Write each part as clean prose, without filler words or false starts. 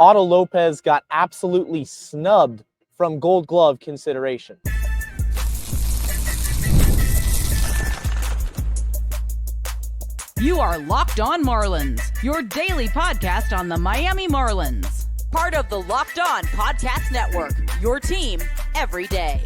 Otto Lopez got absolutely snubbed from Gold Glove consideration. You are Locked On Marlins, your daily podcast on the Miami Marlins. Part of the Locked On Podcast Network, your team every day.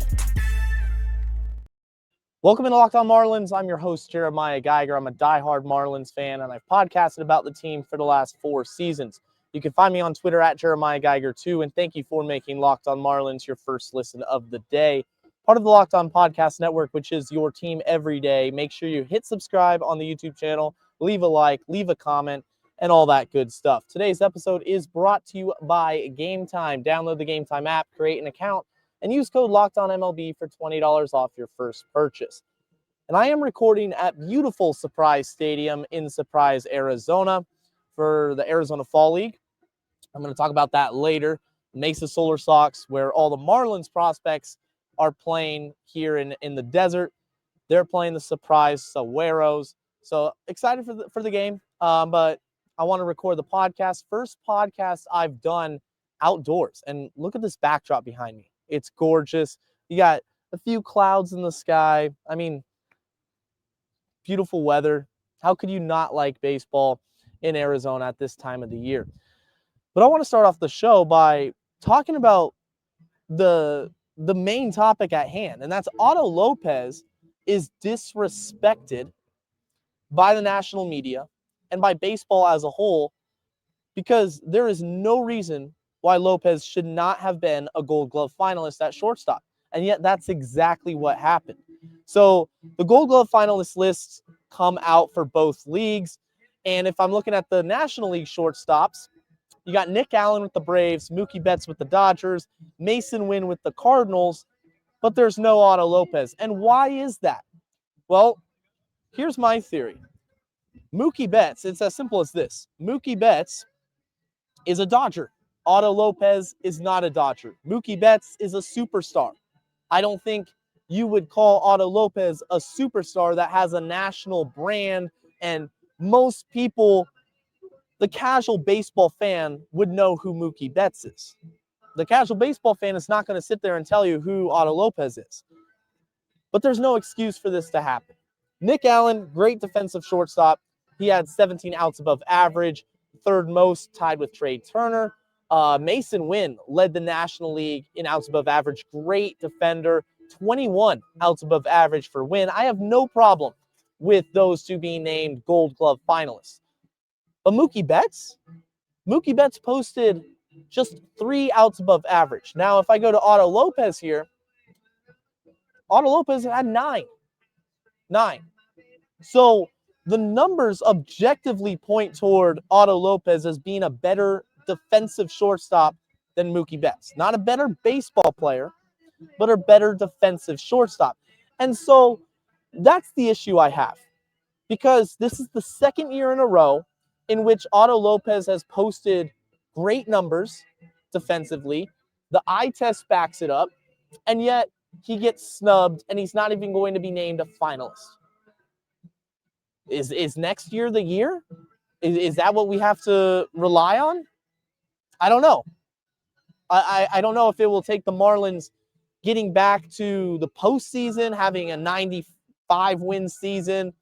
Welcome into Locked On Marlins. I'm your host, Jeremiah Geiger. I'm a diehard Marlins fan, and I've podcasted about the team for the last 4 seasons. You can find me on Twitter at Jeremiah Geiger2, and thank you for making Locked On Marlins your first listen of the day. Part of the Locked On Podcast Network, which is your team every day. Make sure you hit subscribe on the YouTube channel, leave a like, leave a comment, and all that good stuff. Today's episode is brought to you by Gametime. Download the Gametime app, create an account, and use code LOCKEDONMLB for $20 off your first purchase. And I am recording at beautiful Surprise Stadium in Surprise, Arizona for the Arizona Fall League. I'm going to talk about that later. Mesa Solar Sox, where all the Marlins prospects are playing here in the desert. They're playing the Surprise Saguaros. So excited for the game, but I want to record the podcast. First podcast I've done outdoors. And look at this backdrop behind me. It's gorgeous. You got a few clouds in the sky. I mean, beautiful weather. How could you not like baseball in Arizona at this time of the year? But I want to start off the show by talking about the main topic at hand, and that's Otto Lopez is disrespected by the national media and by baseball as a whole because there is no reason why Lopez should not have been a Gold Glove finalist at shortstop. And yet that's exactly what happened. So the Gold Glove finalist lists come out for both leagues. And if I'm looking at the National League shortstops, you got Nick Allen with the Braves, Mookie Betts with the Dodgers, Mason Wynn with the Cardinals, but there's no Otto Lopez. And why is that? Well, here's my theory. Mookie Betts, it's as simple as this. Mookie Betts is a Dodger. Otto Lopez is not a Dodger. Mookie Betts is a superstar. I don't think you would call Otto Lopez a superstar that has a national brand, and most people, the casual baseball fan, would know who Mookie Betts is. The casual baseball fan is not going to sit there and tell you who Otto Lopez is. But there's no excuse for this to happen. Nick Allen, great defensive shortstop. He had 17 outs above average, third most, tied with Trey Turner. Mason Wynn led the National League in outs above average. Great defender, 21 outs above average for Wynn. I have no problem with those two being named Gold Glove finalists. But Mookie Betts posted just 3 outs above average. Now, if I go to Otto Lopez here, Otto Lopez had 9. So the numbers objectively point toward Otto Lopez as being a better defensive shortstop than Mookie Betts. Not a better baseball player, but a better defensive shortstop. And so that's the issue I have, because this is the second year in a row in which Otto Lopez has posted great numbers defensively. The eye test backs it up, and yet he gets snubbed, and he's not even going to be named a finalist. Is next year the year? Is that what we have to rely on? I don't know. I don't know if it will take the Marlins getting back to the postseason, having a 95-win season,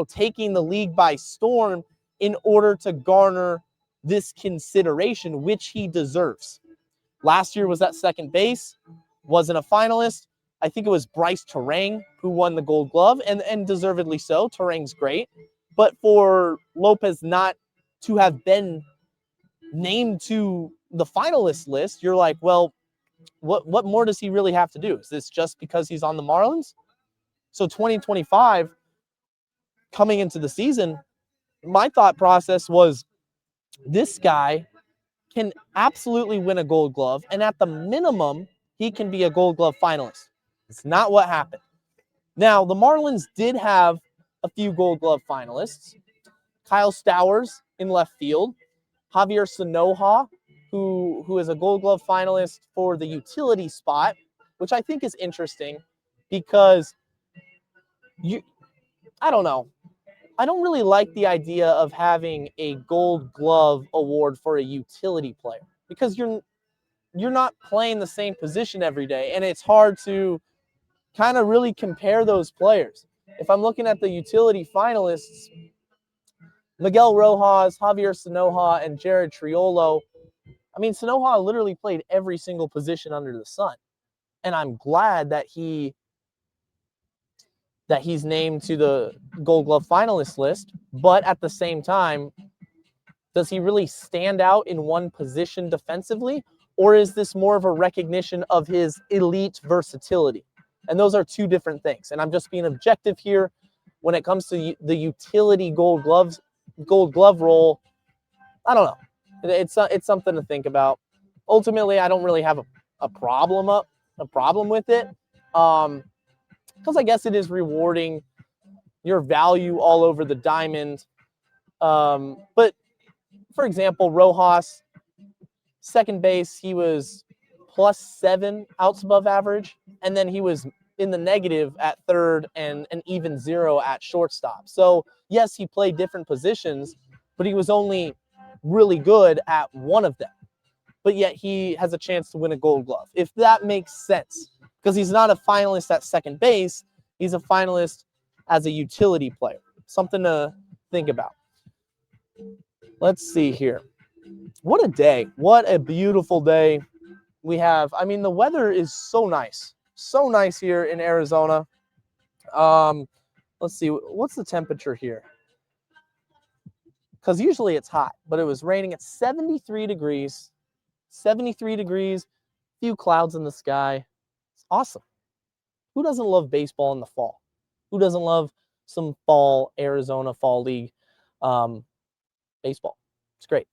taking the league by storm in order to garner this consideration, which he deserves. Last year was at second base, wasn't a finalist. I think it was Bryce Terang who won the Gold Glove, and deservedly so. Terang's great. But for Lopez not to have been named to the finalist list, you're like, well, what more does he really have to do? Is this just because he's on the Marlins? So 2025, coming into the season, my thought process was this guy can absolutely win a Gold Glove, and at the minimum, he can be a Gold Glove finalist. It's not what happened. Now, the Marlins did have a few Gold Glove finalists. Kyle Stowers in left field, Javier Sanoja, who is a Gold Glove finalist for the utility spot, which I think is interesting because I don't know. I don't really like the idea of having a Gold Glove award for a utility player. because you're not playing the same position every day, and it's hard to kind of really compare those players. If I'm looking at the utility finalists, Miguel Rojas, Javier Sanoja, and Jared Triolo, I mean, Sanoja literally played every single position under the sun. And I'm glad that he's named to the Gold Glove finalist list. But at the same time, does he really stand out in one position defensively? Or is this more of a recognition of his elite versatility? And those are two different things. And I'm just being objective here when it comes to the utility Gold Glove role. I don't know. It's something to think about. Ultimately, I don't really have a problem with it, because I guess it is rewarding your value all over the diamond. But for example, Rojas, second base, he was +7 outs above average, and then he was in the negative at third and an even 0 at shortstop. So yes, he played different positions, but he was only really good at one of them. But yet he has a chance to win a Gold Glove, if that makes sense. Because he's not a finalist at second base. He's a finalist as a utility player. Something to think about. Let's see here. What a day. What a beautiful day we have. I mean, the weather is so nice. So nice here in Arizona. Let's see. What's the temperature here? Because usually it's hot, but it was raining at 73 degrees. 73 degrees, few clouds in the sky. It's awesome. Who doesn't love baseball in the fall? Who doesn't love some fall Arizona Fall League baseball? It's great.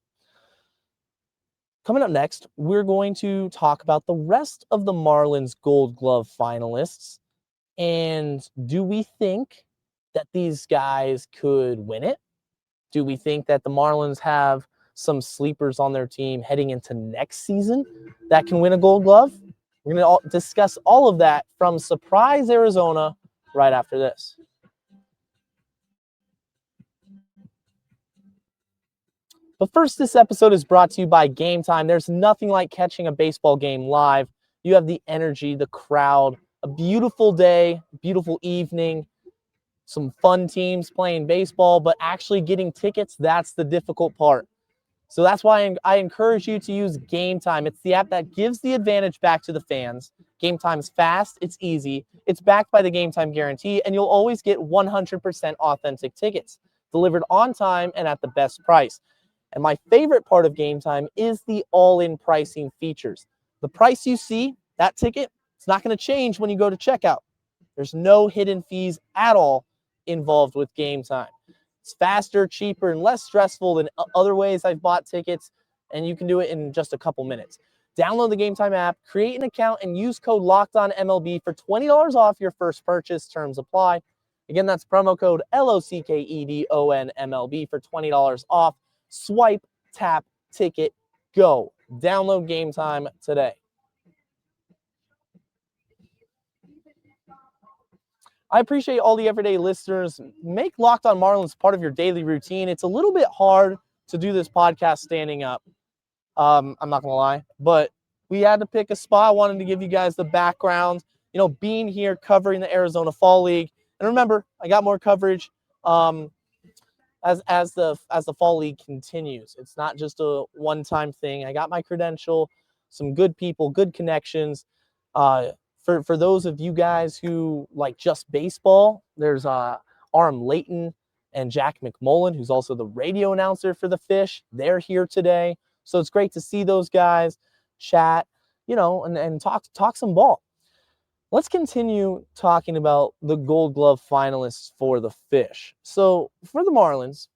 Coming up next, we're going to talk about the rest of the Marlins Gold Glove finalists. And do we think that these guys could win it? Do we think that the Marlins have some sleepers on their team heading into next season that can win a Gold Glove? We're going to discuss all of that from Surprise, Arizona, right after this. But first, this episode is brought to you by Gametime. There's nothing like catching a baseball game live. You have the energy, the crowd, a beautiful day, beautiful evening, some fun teams playing baseball, but actually getting tickets, that's the difficult part. So that's why I encourage you to use Gametime. It's the app that gives the advantage back to the fans. Gametime's fast, it's easy, it's backed by the Gametime guarantee, and you'll always get 100% authentic tickets delivered on time and at the best price. And my favorite part of Gametime is the all-in pricing features. The price you see, that ticket, it's not going to change when you go to checkout. There's no hidden fees at all involved with Gametime. It's faster, cheaper, and less stressful than other ways I've bought tickets, and you can do it in just a couple minutes. Download the Gametime app, create an account, and use code LOCKEDONMLB for $20 off your first purchase. Terms apply. Again, that's promo code LOCKEDONMLB for $20 off. Swipe, tap, ticket, go. Download Gametime today. I appreciate all the everyday listeners. Make Locked On Marlins part of your daily routine. It's a little bit hard to do this podcast standing up. I'm not going to lie, but we had to pick a spot. I wanted to give you guys the background, being here covering the Arizona Fall League. And remember, I got more coverage as the Fall League continues. It's not just a one-time thing. I got my credential, some good people, good connections. For those of you guys who like just baseball, there's Aram Layton and Jack McMullen, who's also the radio announcer for the Fish. They're here today. So it's great to see those guys, chat, and talk some ball. Let's continue talking about the Gold Glove finalists for the Fish. So for the Marlins,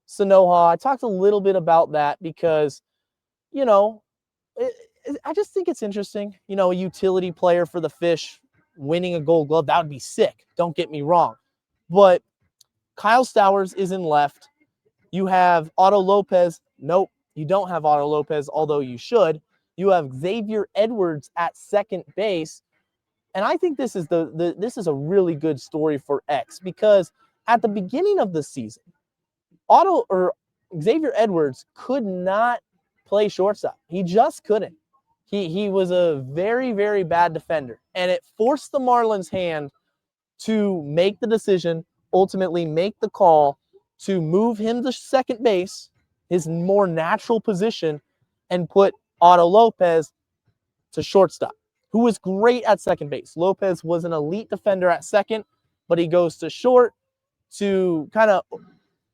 Sanoja, I talked a little bit about that because, I just think it's interesting. A utility player for the Fish winning a Gold Glove, that would be sick. Don't get me wrong. But Kyle Stowers is in left. You have Otto Lopez. Nope, you don't have Otto Lopez, although you should. You have Xavier Edwards at second base. And I think this is this is a really good story for X, because at the beginning of the season, Xavier Edwards could not play shortstop. He just couldn't. He was a very, very bad defender, and it forced the Marlins' hand to make the decision, ultimately make the call to move him to second base, his more natural position, and put Otto Lopez to shortstop, who was great at second base. Lopez was an elite defender at second, but he goes to short to kind of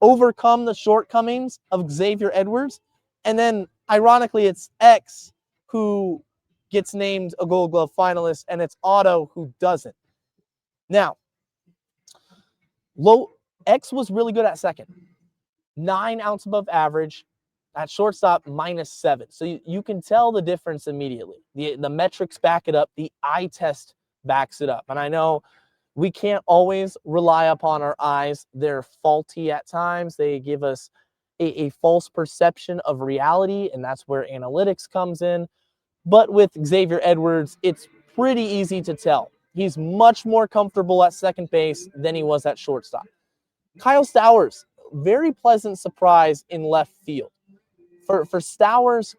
overcome the shortcomings of Xavier Edwards. And then, ironically, it's X who gets named a Gold Glove finalist, and it's Otto who doesn't. Now, X was really good at second. 9 outs above average. At shortstop, -7. So you can tell the difference immediately. The metrics back it up. The eye test backs it up. And I know we can't always rely upon our eyes. They're faulty at times. They give us a false perception of reality, and that's where analytics comes in. But with Xavier Edwards, it's pretty easy to tell. He's much more comfortable at second base than he was at shortstop. Kyle Stowers, very pleasant surprise in left field. For Stowers,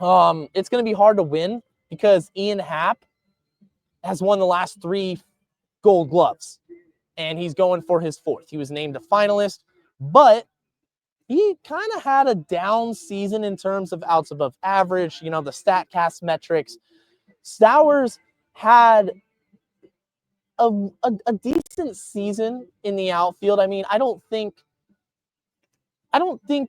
it's going to be hard to win because Ian Happ has won the last 3 Gold Gloves, and he's going for his 4th. He was named a finalist, but he kind of had a down season in terms of outs above average, the StatCast metrics. Stowers had a decent season in the outfield. I mean, I don't think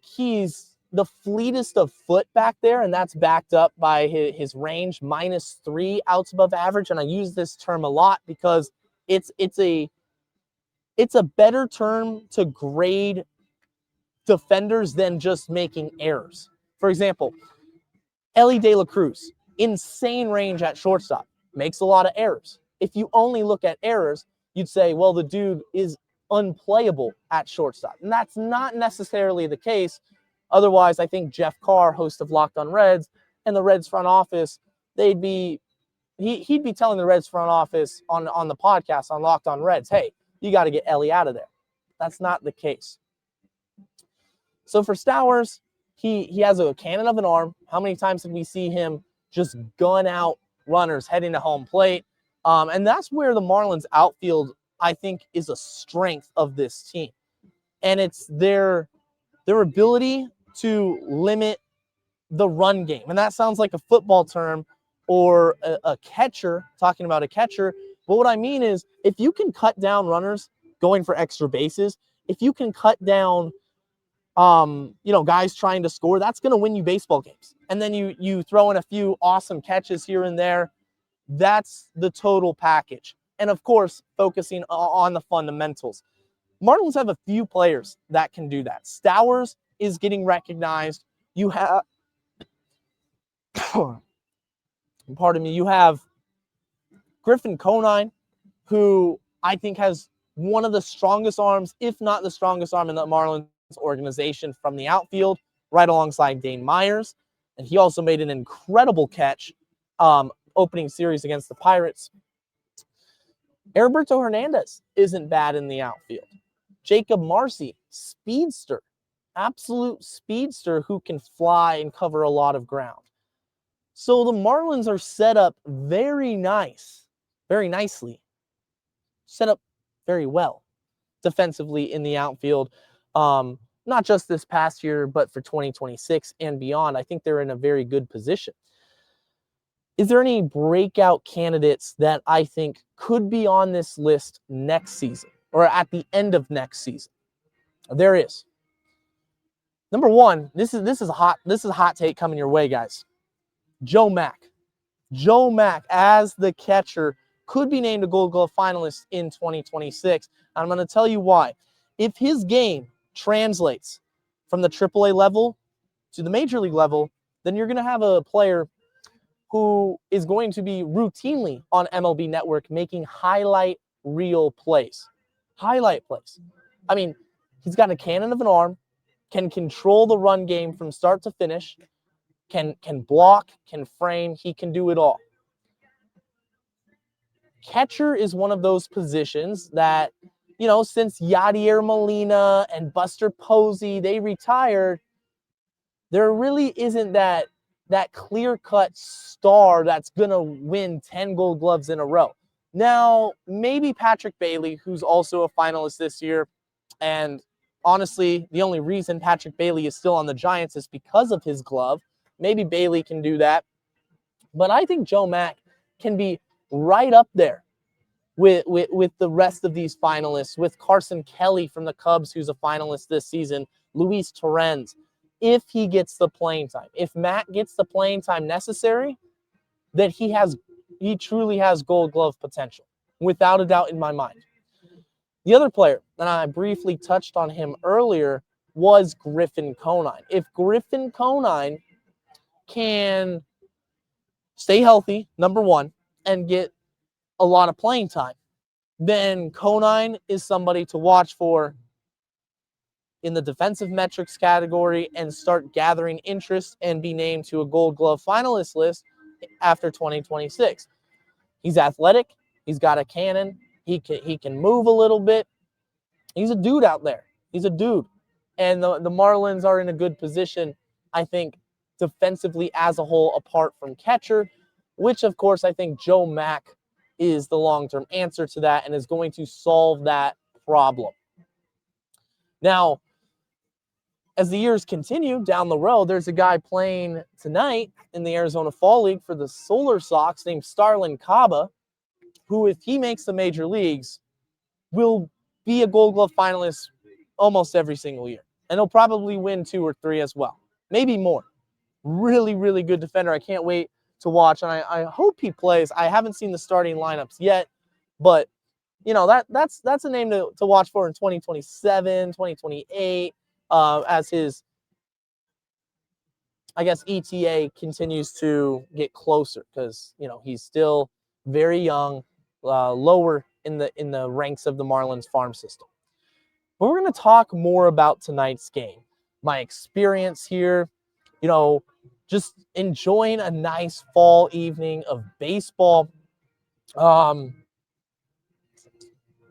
he's the fleetest of foot back there, and that's backed up by his range, -3 outs above average. And I use this term a lot because it's a better term to grade defenders than just making errors. For example, Ellie De La Cruz, insane range at shortstop, makes a lot of errors. If you only look at errors, you'd say, well, the dude is unplayable at shortstop. And that's not necessarily the case. Otherwise, I think Jeff Carr, host of Locked on Reds, and the Reds front office, he'd be telling the Reds front office on the podcast on Locked on Reds, hey, you got to get Ellie out of there. That's not the case. So for Stowers, he has a cannon of an arm. How many times did we see him just gun out runners heading to home plate? And that's where the Marlins outfield, I think, is a strength of this team. And it's their ability to limit the run game. And that sounds like a football term or a catcher, talking about a catcher. But what I mean is, if you can cut down runners going for extra bases, if you can cut down guys trying to score, that's going to win you baseball games. And then you throw in a few awesome catches here and there. That's the total package. And of course, focusing on the fundamentals. Marlins have a few players that can do that. Stowers is getting recognized. You have, you have Griffin Conine, who I think has one of the strongest arms, if not the strongest arm in the Marlins organization from the outfield, right alongside Dane Myers. And he also made an incredible catch opening series against the Pirates. Heriberto Hernandez isn't bad in the outfield. Jacob Marcy, speedster, absolute speedster who can fly and cover a lot of ground. So the Marlins are set up very nicely, set up very well defensively in the outfield. Not just this past year, but for 2026 and beyond. I think they're in a very good position. Is there any breakout candidates that I think could be on this list next season or at the end of next season? There is. Number one, this is a hot take coming your way, guys. Joe Mack. Joe Mack as the catcher could be named a Gold Glove finalist in 2026. I'm going to tell you why. If his game translates from the AAA level to the Major League level, then you're going to have a player who is going to be routinely on MLB Network making highlight reel plays. Highlight plays. I mean, he's got a cannon of an arm, can control the run game from start to finish, can block, can frame, he can do it all. Catcher is one of those positions that, since Yadier Molina and Buster Posey, they retired, there really isn't that clear-cut star that's going to win 10 Gold Gloves in a row. Now, maybe Patrick Bailey, who's also a finalist this year, and honestly, the only reason Patrick Bailey is still on the Giants is because of his glove. Maybe Bailey can do that. But I think Joe Mack can be right up there with the rest of these finalists, with Carson Kelly from the Cubs, who's a finalist this season, Luis Torrens, if he gets the playing time. If Matt gets the playing time necessary, that he truly has Gold Glove potential, without a doubt in my mind. The other player, and I briefly touched on him earlier, was Griffin Conine. If Griffin Conine can stay healthy, number one, and get a lot of playing time, then Conine is somebody to watch for in the defensive metrics category and start gathering interest and be named to a Gold Glove finalist list after 2026. He's athletic. He's got a cannon. He can move a little bit. He's a dude out there. He's a dude. And the Marlins are in a good position, I think, defensively as a whole, apart from catcher, which, of course, I think Joe Mack is the long-term answer to that and is going to solve that problem. Now, as the years continue down the road, there's a guy playing tonight in the Arizona Fall League for the Solar Sox named Starlin Caba, who, if he makes the major leagues, will be a Gold Glove finalist almost every single year. And he'll probably win 2 or 3 as well, maybe more. Really, really good defender. I can't wait to watch, and I hope he plays. I haven't seen the starting lineups yet, but you know, that's a name to watch for in 2027, 2028, as his, I guess, ETA continues to get closer, because you know he's still very young, lower in the ranks of the Marlins farm system. But we're going to talk more about tonight's game, my experience here, you know, just enjoying a nice fall evening of baseball, and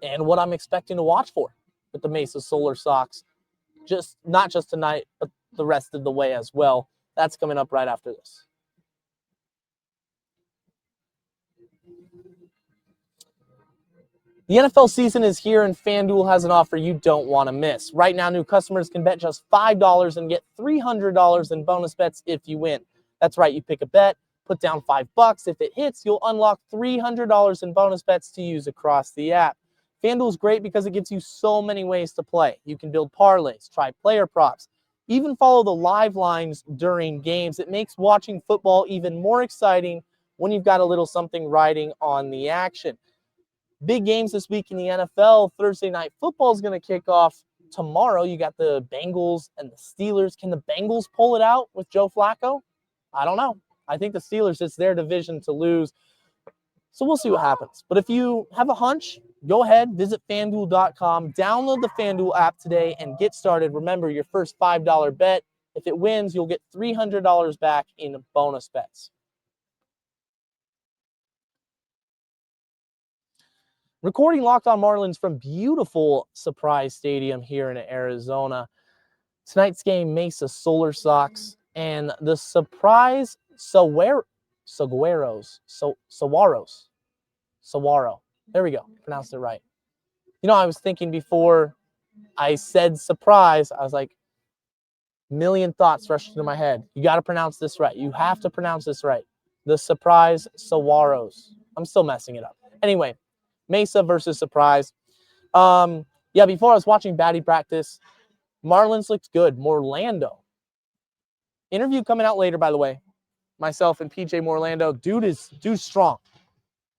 what I'm expecting to watch for with the Mesa Solar Sox, not just tonight, but the rest of the way as well. That's coming up right after this. The NFL season is here, and FanDuel has an offer you don't want to miss. Right now, new customers can bet just $5 and get $300 in bonus bets if you win. That's right, you pick a bet, put down $5. If it hits, you'll unlock $300 in bonus bets to use across the app. FanDuel is great because it gives you so many ways to play. You can build parlays, try player props, even follow the live lines during games. It makes watching football even more exciting when you've got a little something riding on the action. Big games this week in the NFL. Thursday Night Football is going to kick off tomorrow. You got the Bengals and the Steelers. Can the Bengals pull it out with Joe Flacco? I don't know. I think the Steelers, it's their division to lose. So we'll see what happens. But if you have a hunch, go ahead, visit FanDuel.com, download the FanDuel app today, and get started. Remember, your first $5 bet, if it wins, you'll get $300 back in bonus bets. Recording Locked On Marlins from beautiful Surprise Stadium here in Arizona. Tonight's game, Mesa Solar Sox and the Surprise Saguaros. There we go. Pronounced it right. You know, I was thinking before I said surprise, I was like, million thoughts rushed into my head. You got to pronounce this right. You have to pronounce this right. The Surprise Saguaros. I'm still messing it up. Anyway, Mesa versus Surprise. Yeah, before I was watching batting practice, Marlins looked good. Morlando. Interview coming out later, by the way. Myself and PJ Morlando. Dude's strong.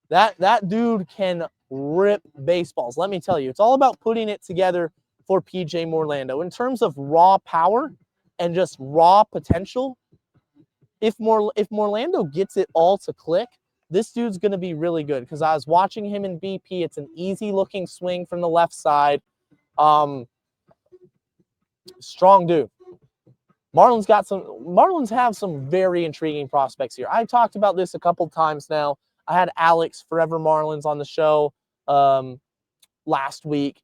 That dude can rip baseballs. Let me tell you, it's all about putting it together for PJ Morlando. In terms of raw power and just raw potential, if Morlando gets it all to click, this dude's going to be really good, because I was watching him in BP. It's an easy-looking swing from the left side. Strong dude. Marlins have some very intriguing prospects here. I've talked about this a couple times now. I had Alex, Forever Marlins, on the show last week.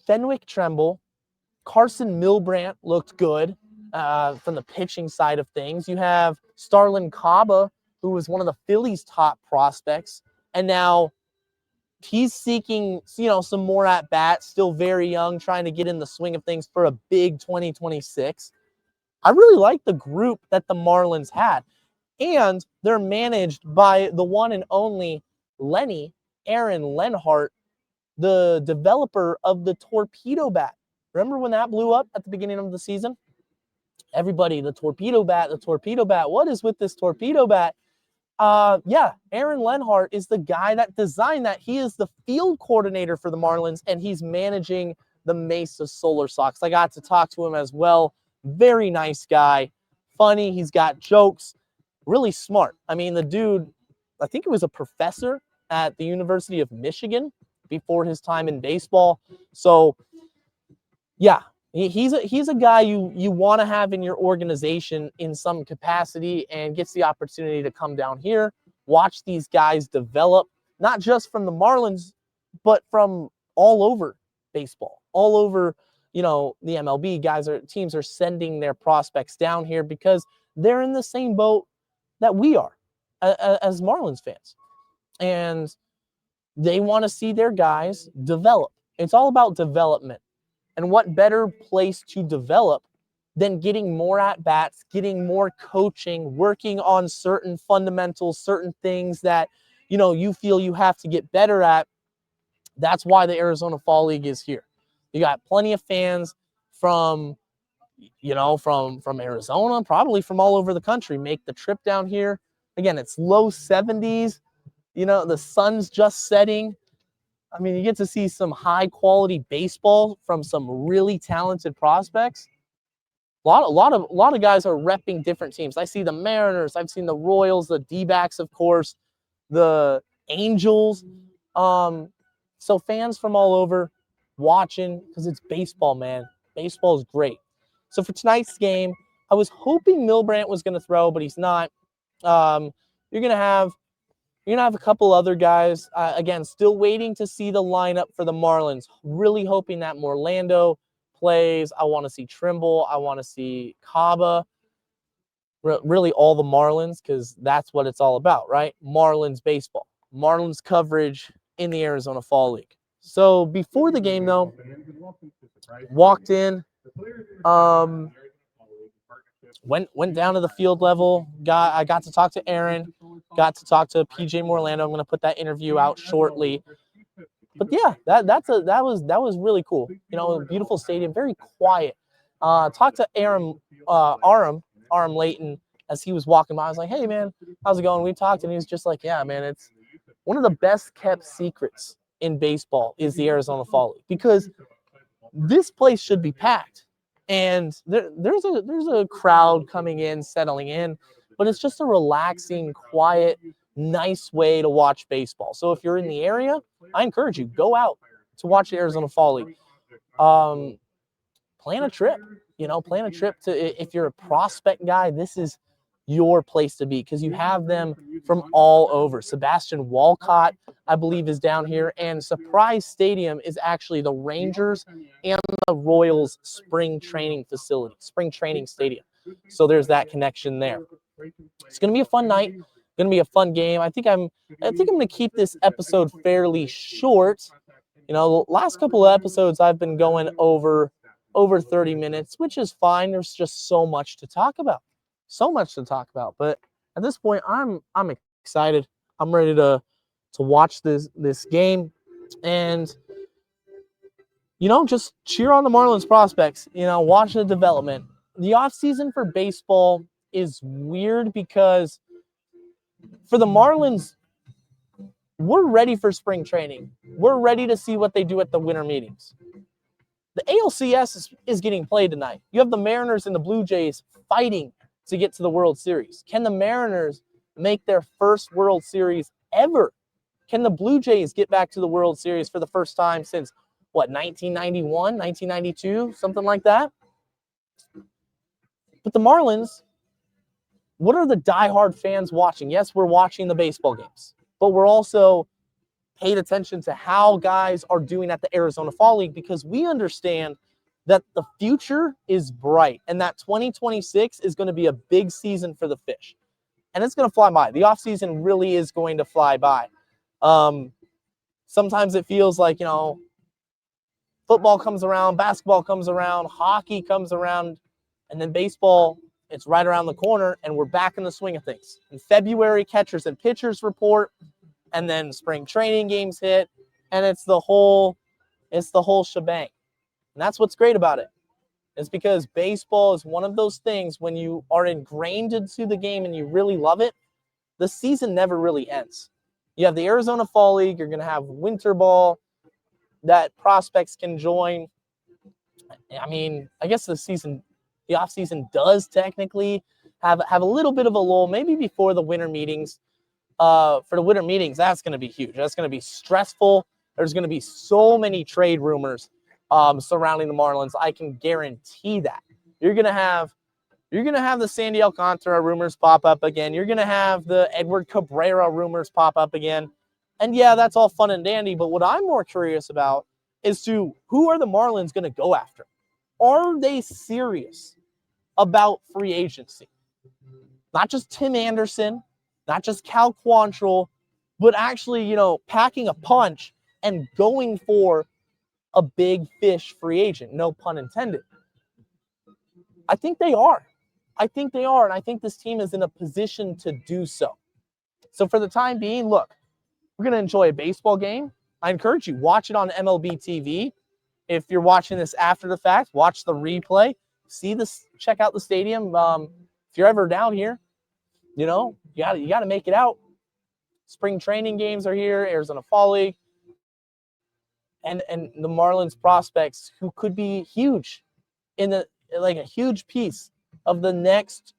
Fenwick Tremble, Carson Milbrandt looked good. from the pitching side of things. You have Starlin Caba, who was one of the Phillies' top prospects, and now he's seeking, some more at bats, still very young, trying to get in the swing of things for a big 2026. I really like the group that the Marlins had, and they're managed by the one and only Aaron Lenhart, the developer of the torpedo bat. Remember when that blew up at the beginning of the season? Everybody, the torpedo bat. What is with this torpedo bat? Aaron Lenhart is the guy that designed that. He is the field coordinator for the Marlins, and he's managing the Mesa Solar Sox. I got to talk to him as well. Very nice guy. Funny. He's got jokes. Really smart. I mean, the dude, I think he was a professor at the University of Michigan before his time in baseball. So, yeah, he's a guy you want to have in your organization in some capacity, and gets the opportunity to come down here, watch these guys develop, not just from the Marlins, but from all over baseball, all over, the MLB. Teams are sending their prospects down here because they're in the same boat that we are as Marlins fans. And they want to see their guys develop. It's all about development. And what better place to develop than getting more at-bats, getting more coaching, working on certain fundamentals, certain things that, you feel you have to get better at. That's why the Arizona Fall League is here. You got plenty of fans from Arizona, probably from all over the country, make the trip down here. Again, it's low 70s. The sun's just setting. I mean, you get to see some high-quality baseball from some really talented prospects. A lot of guys are repping different teams. I see the Mariners. I've seen the Royals, the D-backs, of course, the Angels. So fans from all over watching, because it's baseball, man. Baseball is great. So for tonight's game, I was hoping Milbrandt was going to throw, but he's not. You're going to have a couple other guys. Again, still waiting to see the lineup for the Marlins. Really hoping that Morlando plays. I want to see Trimble. I want to see Caba. Really all the Marlins, because that's what it's all about, right? Marlins baseball. Marlins coverage in the Arizona Fall League. So before the game, though, walked in, went down to the field level. I got to talk to Aaron, got to talk to PJ Morlando. I'm going to put that interview out shortly. But yeah, that was really cool. Beautiful stadium, very quiet. Talked to Aram Layton as he was walking by. I was like, "Hey man, how's it going?" We talked, and he was just like, "Yeah, man, it's one of the best kept secrets in baseball is the Arizona Fall League, because this place should be packed." And there's a crowd coming in, settling in, but it's just a relaxing, quiet, nice way to watch baseball. So if you're in the area, I encourage you, go out to watch the Arizona Fall League. Plan a trip. Plan a trip to, if you're a prospect guy, this is your place to be, because you have them from all over. Sebastian Walcott, I believe, is down here, and Surprise Stadium is actually the Rangers and the Royals spring training stadium. So there's that connection there. It's going to be a fun night. Going to be a fun game. I think I'm going to keep this episode fairly short. The last couple of episodes I've been going over 30 minutes, which is fine. There's just so much to talk about. But at this point, I'm excited. I'm ready to watch this game, and just cheer on the Marlins prospects. Watch the development. The offseason for baseball is weird because for the Marlins, we're ready for spring training. We're ready to see what they do at the winter meetings. The ALCS is getting played tonight. You have the Mariners and the Blue Jays fighting to get to the World Series. Can the Mariners make their first World Series ever? Can the Blue Jays get back to the World Series for the first time since, 1991, 1992, something like that? But the Marlins, what are the diehard fans watching? Yes, we're watching the baseball games, but we're also paid attention to how guys are doing at the Arizona Fall League, because we understand that the future is bright and that 2026 is going to be a big season for the Fish. And it's going to fly by. The offseason really is going to fly by. Sometimes it feels like, football comes around, basketball comes around, hockey comes around, and then baseball, it's right around the corner, and we're back in the swing of things. In February, catchers and pitchers report, and then spring training games hit, and it's the whole shebang. And that's what's great about it. It's because baseball is one of those things when you are ingrained into the game and you really love it, the season never really ends. You have the Arizona Fall League, you're going to have winter ball that prospects can join. I mean, I guess the offseason does technically have a little bit of a lull, maybe before the winter meetings. For the winter meetings, that's going to be huge. That's going to be stressful. There's going to be so many trade rumors surrounding the Marlins. I can guarantee that. You're going to have the Sandy Alcantara rumors pop up again. You're going to have the Edward Cabrera rumors pop up again. And yeah, that's all fun and dandy. But what I'm more curious about is who are the Marlins going to go after? Are they serious about free agency? Not just Tim Anderson, not just Cal Quantrill, but actually, packing a punch and going for a big fish free agent. No pun intended. I think they are. And I think this team is in a position to do so. So for the time being, look, we're going to enjoy a baseball game. I encourage you, watch it on MLB TV. If you're watching this after the fact, watch the replay. Check out the stadium. If you're ever down here, you got to make it out. Spring training games are here, Arizona Fall League. And the Marlins prospects who could be huge a huge piece of the next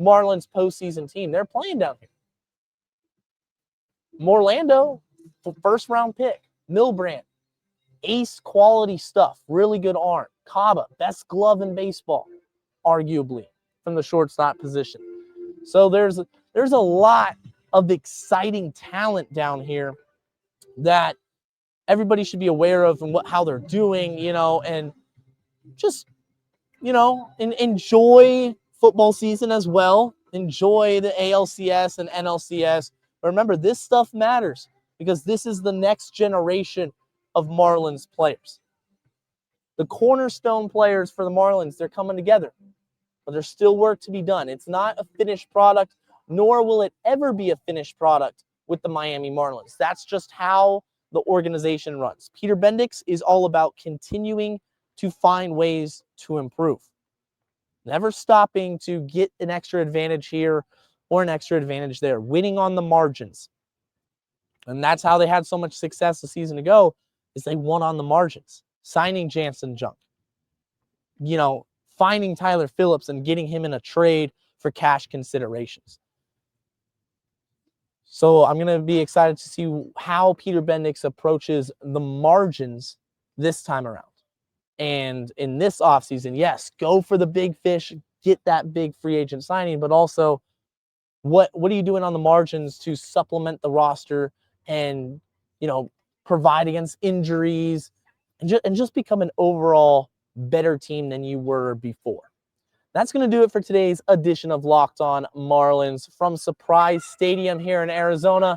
Marlins postseason team. They're playing down here. Morlando, first round pick. Milbrand, ace quality stuff. Really good arm. Caba, best glove in baseball, arguably, from the shortstop position. So there's a lot of exciting talent down here that everybody should be aware of and how they're doing, and just, enjoy football season as well. Enjoy the ALCS and NLCS. But remember, this stuff matters because this is the next generation of Marlins players. The cornerstone players for the Marlins, they're coming together. But there's still work to be done. It's not a finished product, nor will it ever be a finished product with the Miami Marlins. That's just how the organization runs. Peter Bendix is all about continuing to find ways to improve. Never stopping to get an extra advantage here or an extra advantage there. Winning on the margins. And that's how they had so much success a season ago, is they won on the margins. Signing Jansen Junk. Finding Tyler Phillips and getting him in a trade for cash considerations. So I'm going to be excited to see how Peter Bendix approaches the margins this time around. And in this offseason, yes, go for the big fish, get that big free agent signing, but also what are you doing on the margins to supplement the roster and, provide against injuries and just become an overall better team than you were before. That's going to do it for today's edition of Locked On Marlins from Surprise Stadium here in Arizona.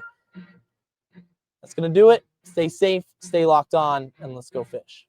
That's going to do it. Stay safe, stay locked on, and let's go fish.